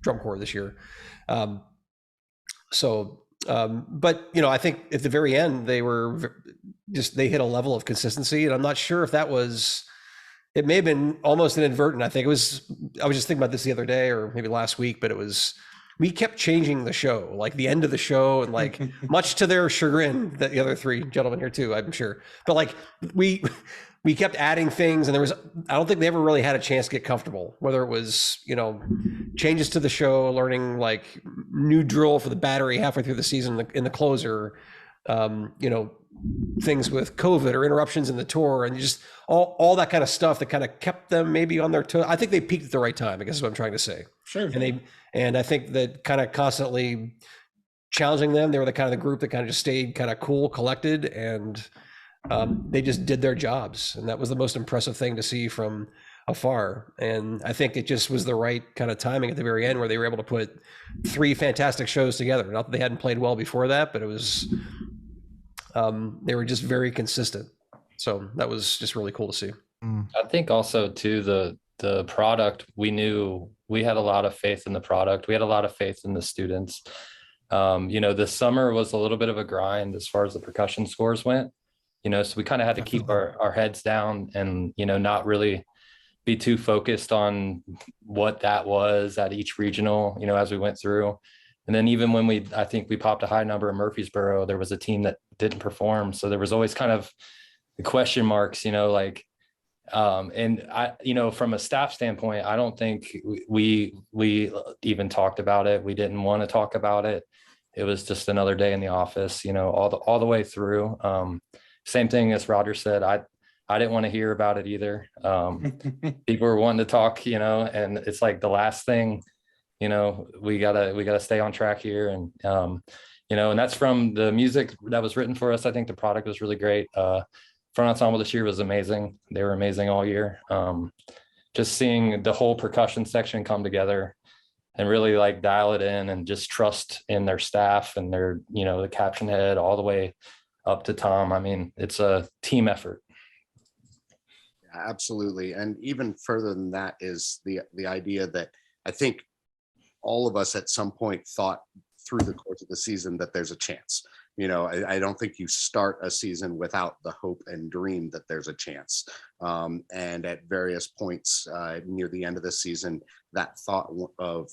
drum corps this year. But you know, I think at the very end, they hit a level of consistency, and I'm not sure if it may have been almost inadvertent. I was just thinking about this the other day or maybe last week, but we kept changing the show, like the end of the show, and like much to their chagrin, that the other three gentlemen here too, I'm sure, but like we kept adding things, and I don't think they ever really had a chance to get comfortable, whether it was, you know, changes to the show, learning like new drill for the battery halfway through the season in the closer, you know, things with COVID or interruptions in the tour, and just all that kind of stuff that kind of kept them maybe on their toes. I think they peaked at the right time, I guess is what I'm trying to say. Sure. And I think that kind of constantly challenging them, they were the kind of the group that kind of just stayed kind of cool, collected, and they just did their jobs. And that was the most impressive thing to see from afar. And I think it just was the right kind of timing at the very end where they were able to put three fantastic shows together. Not that they hadn't played well before that, but it was, they were just very consistent. So that was just really cool to see. I think also too, the product, we knew we had a lot of faith in the product. We had a lot of faith in the students. You know, this summer was a little bit of a grind as far as the percussion scores went, you know, so we kind of had to keep our heads down and, you know, not really be too focused on what that was at each regional, you know, as we went through. And then even when I think we popped a high number in Murfreesboro, there was a team that didn't perform. So there was always kind of the question marks, you know, like, and I, you know, from a staff standpoint, I don't think we even talked about it. We didn't want to talk about it. It was just another day in the office, you know, all the way through. Same thing as Roger said, I didn't want to hear about it either. People were wanting to talk, you know, and it's like the last thing, you know, we gotta stay on track here. And, you know, and that's from the music that was written for us. I think the product was really great. front ensemble this year was amazing. They were amazing all year. Just seeing the whole percussion section come together and really like dial it in and just trust in their staff and their, the caption head all the way up to Tom. I mean, it's a team effort. Absolutely. And even further than that is the idea that I think all of us at some point thought through the course of the season that there's a chance. I don't think you start a season without the hope and dream that there's a chance. And at various points near the end of the season, that thought of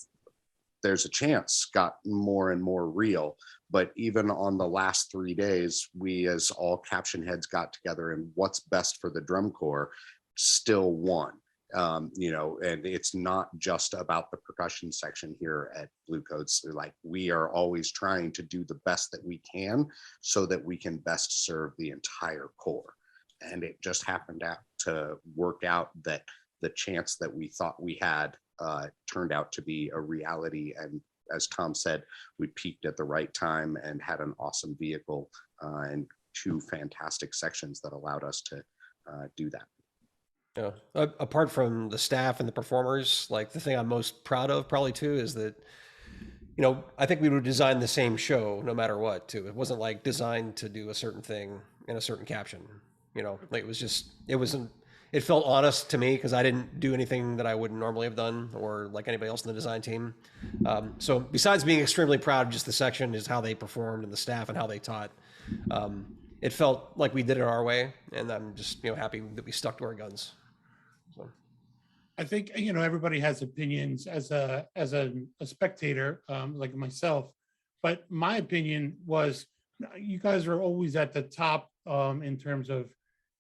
there's a chance got more and more real. But even on the last 3 days, we as all caption heads got together and what's best for the drum corps still won. And it's not just about the percussion section here at Bluecoats. Like, we are always trying to do the best that we can so that we can best serve the entire corps. And it just happened to work out that the chance that we thought we had turned out to be a reality. And as Tom said, we peaked at the right time and had an awesome vehicle and 2 fantastic sections that allowed us to do that. Yeah. Apart from the staff and the performers, like the thing I'm most proud of probably too is that, I think we would design the same show no matter what too. It wasn't like designed to do a certain thing in a certain caption, like it felt honest to me because I didn't do anything that I wouldn't normally have done or like anybody else in the design team. So besides being extremely proud of just the section is how they performed and the staff and how they taught. It felt like we did it our way, and I'm just happy that we stuck to our guns. So I think everybody has opinions as a spectator, like myself, but my opinion was you guys are always at the top in terms of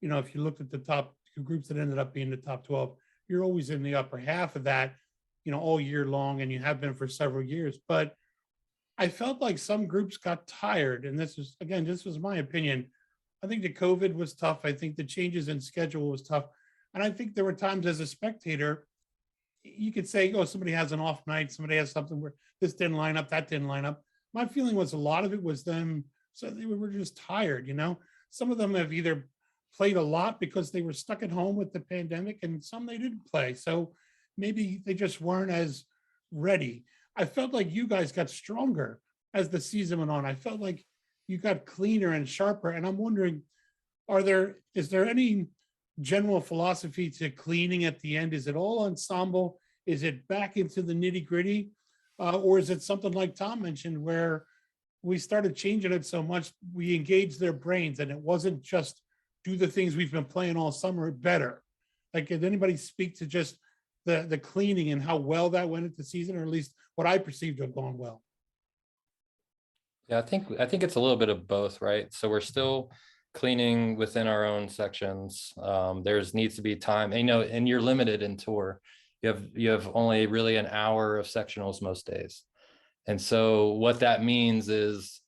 if you looked at the top 2 groups that ended up being the top 12, you're always in the upper half of that, all year long, and you have been for several years. But I felt like some groups got tired, and this was my opinion. I think the COVID was tough. I think the changes in schedule was tough. And I think there were times as a spectator, you could say, oh, somebody has an off night, somebody has something where this didn't line up, that didn't line up. My feeling was a lot of it was them, so they were just tired, Some of them have either played a lot because they were stuck at home with the pandemic, and some they didn't play. So maybe they just weren't as ready. I felt like you guys got stronger as the season went on. I felt like you got cleaner and sharper. And I'm wondering, is there any general philosophy to cleaning at the end? Is it all ensemble? Is it back into the nitty gritty? Or is it something like Tom mentioned where we started changing it so much, we engaged their brains and it wasn't just do the things we've been playing all summer better? Like, did anybody speak to just the cleaning and how well that went into the season, or at least what I perceived to have gone well? Yeah, I think it's a little bit of both, right? So we're still cleaning within our own sections. There's needs to be time, and you're limited in tour. You have only really an hour of sectionals most days. And so what that means is,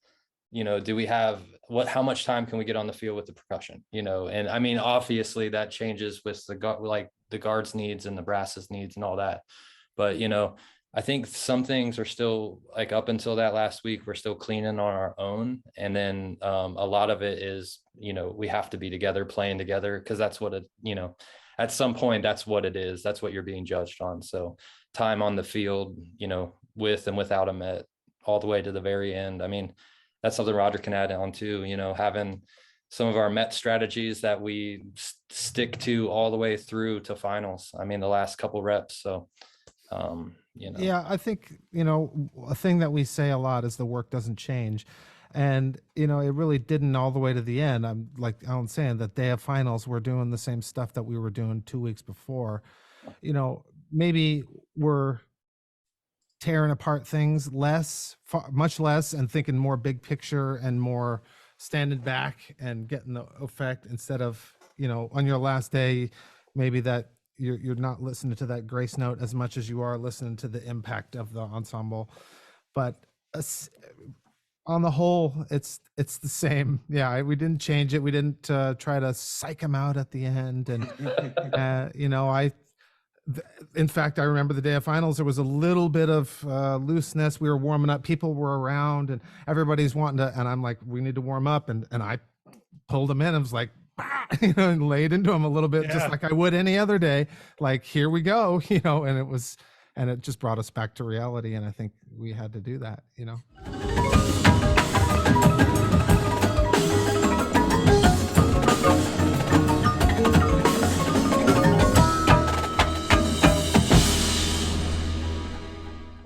do we have how much time can we get on the field with the percussion? And I mean, obviously that changes with the guards needs and the brasses needs and all that. But, I think some things are still, like, up until that last week, we're still cleaning on our own. And then a lot of it is, we have to be together, playing together, because that's what at some point, that's what it is. That's what you're being judged on. So time on the field, with and without a Met all the way to the very end. I mean, that's something Roger can add on too, having some of our Met strategies that we stick to all the way through to finals. I mean, the last couple reps. So, Yeah, I think, a thing that we say a lot is the work doesn't change. And, it really didn't all the way to the end. I'm like Alan saying, that day of finals, we're doing the same stuff that we were doing 2 weeks before. Maybe we're tearing apart things much less, and thinking more big picture and more standing back and getting the effect, instead of, on your last day, maybe that you're not listening to that grace note as much as you are listening to the impact of the ensemble. But on the whole, it's the same. Yeah, we didn't change it. We didn't try to psych them out at the end. And in fact, I remember the day of finals, there was a little bit of looseness. We were warming up, people were around, and everybody's wanting to, and I'm like, we need to warm up. And I pulled them in. I was like, and laid into them a little bit, just like I would any other day. Like, here we go, and it just brought us back to reality. And I think we had to do that,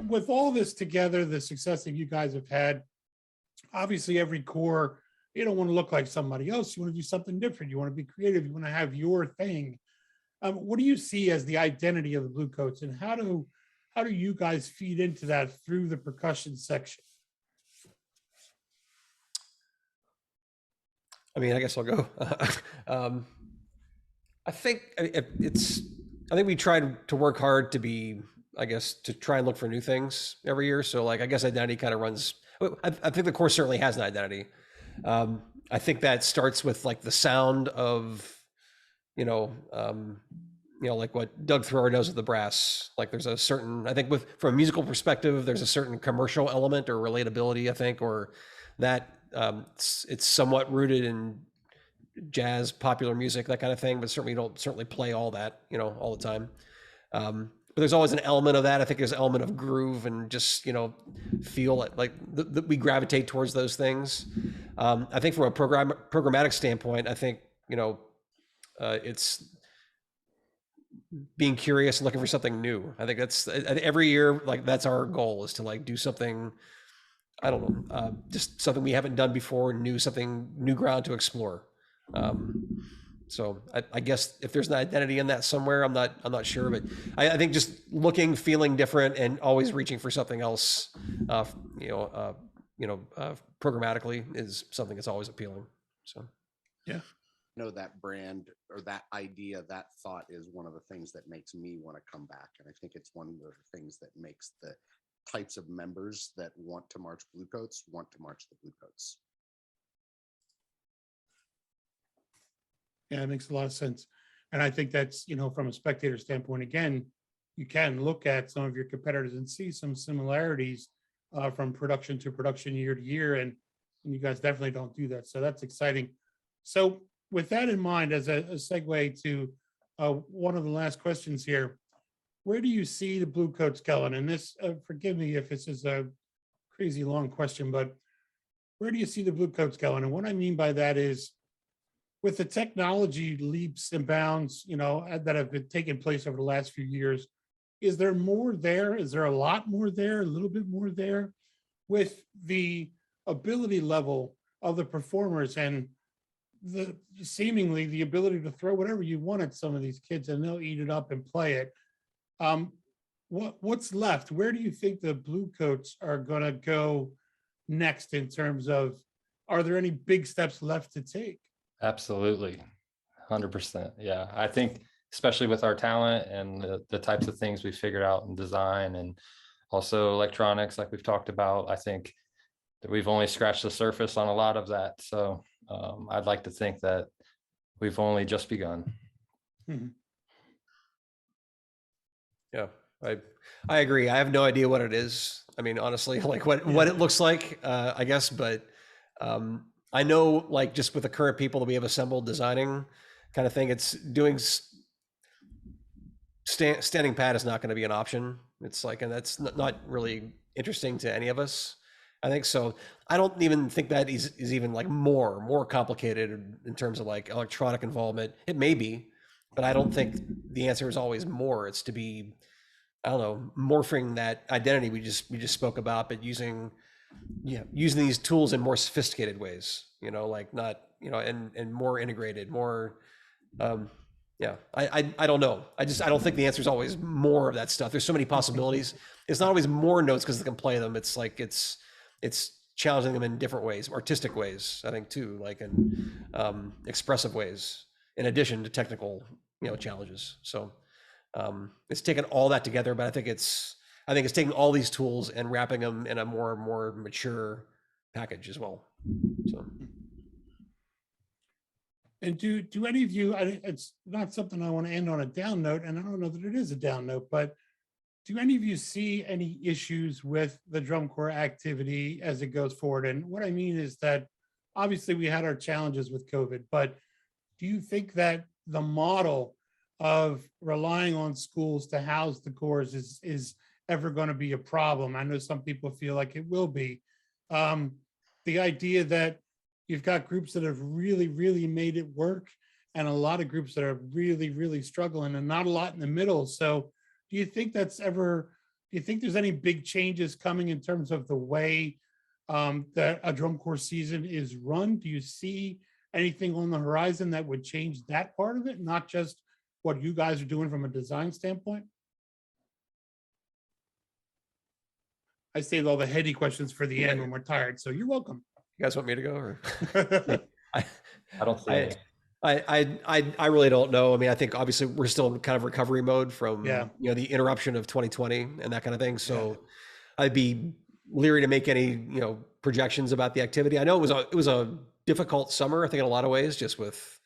With all this together, the success that you guys have had, obviously every corps, you don't want to look like somebody else. You want to do something different. You want to be creative. You want to have your thing. What do you see as the identity of the Bluecoats, and how do you guys feed into that through the percussion section? I mean, I guess I'll go. I think we tried to work hard to be, I guess, to try and look for new things every year. So like, I guess identity kind of runs, I think the course certainly has an identity. I think that starts with like the sound of, like what Doug Thrower does with the brass. Like there's a certain, I think from a musical perspective, there's a certain commercial element or relatability, I think, or that it's somewhat rooted in jazz, popular music, that kind of thing, but certainly don't play all that, all the time. But there's always an element of that. I think there's an element of groove and just, feel it, like we gravitate towards those things. I think from a programmatic standpoint, I think, it's being curious and looking for something new. I think that's every year, like that's our goal, is to like do something, I don't know, just something we haven't done before, something new ground to explore. So I guess if there's an identity in that somewhere, I'm not sure, but I think just looking, feeling different, and always reaching for something else, programmatically is something that's always appealing. So, yeah. That brand or that idea, that thought is one of the things that makes me want to come back. And I think it's one of the things that makes the types of members that want to march Bluecoats want to march the Bluecoats. Yeah, it makes a lot of sense. And I think that's, from a spectator standpoint, again, you can look at some of your competitors and see some similarities from production to production, year to year. And you guys definitely don't do that. So that's exciting. So with that in mind, as a segue to one of the last questions here, where do you see the Bluecoats going? And this, forgive me if this is a crazy long question, but where do you see the Bluecoats going? And what I mean by that is, with the technology leaps and bounds, that have been taking place over the last few years, is there more there? Is there a lot more there? A little bit more there? With the ability level of the performers and the seemingly the ability to throw whatever you want at some of these kids and they'll eat it up and play it. What's left? Where do you think the Bluecoats are going to go next in terms of, are there any big steps left to take? Absolutely. 100%. Yeah. I think especially with our talent and the types of things we figured out in design and also electronics, like we've talked about, I think that we've only scratched the surface on a lot of that. So I'd like to think that we've only just begun. Mm-hmm. Yeah, I agree. I have no idea what it is. I mean, honestly, like what it looks like, I guess, but I know, like, just with the current people that we have assembled designing kind of thing, it's doing standing pat is not going to be an option. It's like, and that's not really interesting to any of us, I think. So I don't even think that is even like more complicated in terms of like electronic involvement. It may be, but I don't think the answer is always more. It's to be, I don't know, morphing that identity we just spoke about, but using these tools in more sophisticated ways, like not, and more integrated, more, I don't know. I don't think the answer is always more of that stuff. There's so many possibilities. It's not always more notes because they can play them. It's like, it's challenging them in different ways, artistic ways, I think too, like in expressive ways, in addition to technical, challenges. So it's taken all that together, but I think it's taking all these tools and wrapping them in a more mature package as well. So. And do any of you, it's not something I want to end on a down note, and I don't know that it is a down note, but do any of you see any issues with the drum corps activity as it goes forward? And what I mean is that obviously we had our challenges with COVID, but do you think that the model of relying on schools to house the corps is ever going to be a problem? I know some people feel like it will be. The idea that you've got groups that have really, really made it work, and a lot of groups that are really, really struggling, and not a lot in the middle. So do you think there's any big changes coming in terms of the way that a drum corps season is run? Do you see anything on the horizon that would change that part of it, not just what you guys are doing from a design standpoint? I saved all the heady questions for the end when we're tired, so you're welcome. You guys want me to go? Or? I don't see it. I really don't know. I mean, I think obviously we're still in kind of recovery mode from the interruption of 2020 and that kind of thing. So I'd be leery to make any projections about the activity. I know it was a difficult summer, I think, in a lot of ways, just with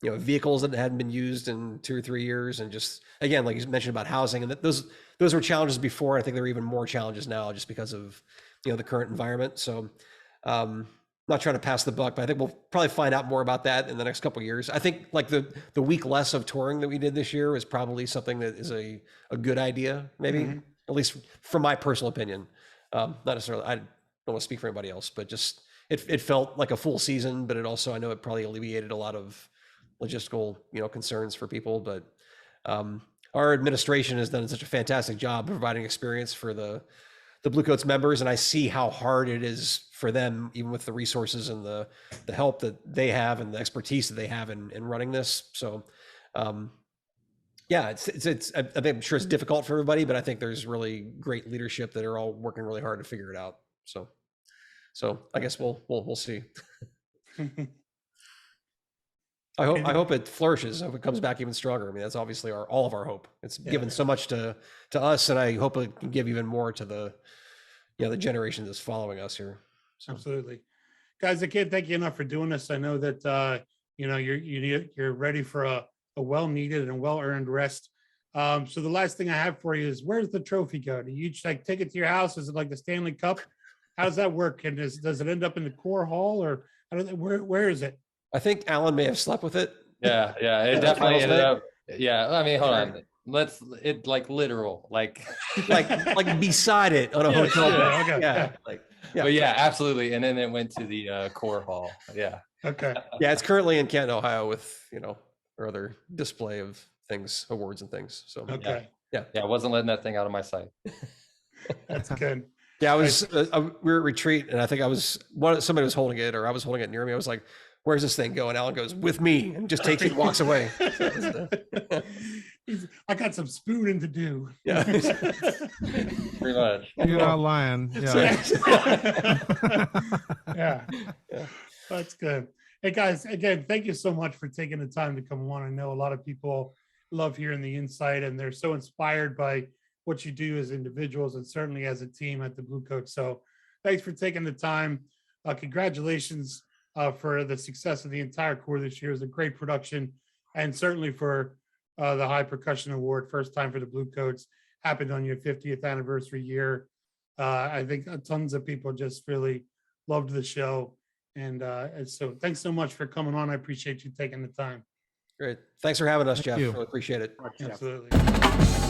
vehicles that hadn't been used in 2 or 3 years, and just again, like you mentioned about housing, and those were challenges before. I think there are even more challenges now just because of the current environment. So not trying to pass the buck, but I think we'll probably find out more about that in the next couple of years. I think like the week less of touring that we did this year is probably something that is a good idea, maybe, at least from my personal opinion. Not necessarily, I don't want to speak for anybody else, but just it felt like a full season, but it also, I know it probably alleviated a lot of logistical concerns for people. But our administration has done such a fantastic job providing experience for the Bluecoats members, and I see how hard it is for them, even with the resources and the help that they have and the expertise that they have in running this. So it's I think, I'm sure it's difficult for everybody, but I think there's really great leadership that are all working really hard to figure it out. So I guess we'll see. I hope it flourishes. I hope it comes back even stronger. I mean, that's obviously all of our hope. It's given so much to us, and I hope it can give even more to the generation that's following us here. So. Absolutely, guys. I can't thank you enough for doing this. I know that you're ready for a well-needed and well-earned rest. So the last thing I have for you is, where's the trophy go? Do you each take it to your house? Is it like the Stanley Cup? How does that work? And does it end up in the Corps Hall, or where is it? I think Alan may have slept with it. Yeah, it definitely ended up. Yeah, I mean, hold on. Like literal, like beside it on a hotel bed. But yeah, absolutely. And then it went to the Corps Hall. Yeah. Okay. Yeah, it's currently in Canton, Ohio, with or other display of things, awards and things. So okay. Yeah, I wasn't letting that thing out of my sight. That's good. Yeah, we were at retreat, and I think somebody was holding it, or I was holding it near me. I was like, "Where's this thing going?" Alan goes, "With me," and just takes it and walks away. I got some spooning to do. Yeah, pretty much. You're not lying. Yeah. That's good. Hey guys, again, thank you so much for taking the time to come on. I know a lot of people love hearing the insight, and they're so inspired by what you do as individuals and certainly as a team at the Bluecoats. So thanks for taking the time. Congratulations for the success of the entire Corps this year. It was a great production, and certainly for the High Percussion Award, first time for the Bluecoats, happened on your 50th anniversary year. I think tons of people just really loved the show. And so thanks so much for coming on. I appreciate you taking the time. Great. Thanks for having us, Thank Jeff. you. Really appreciate it. Absolutely.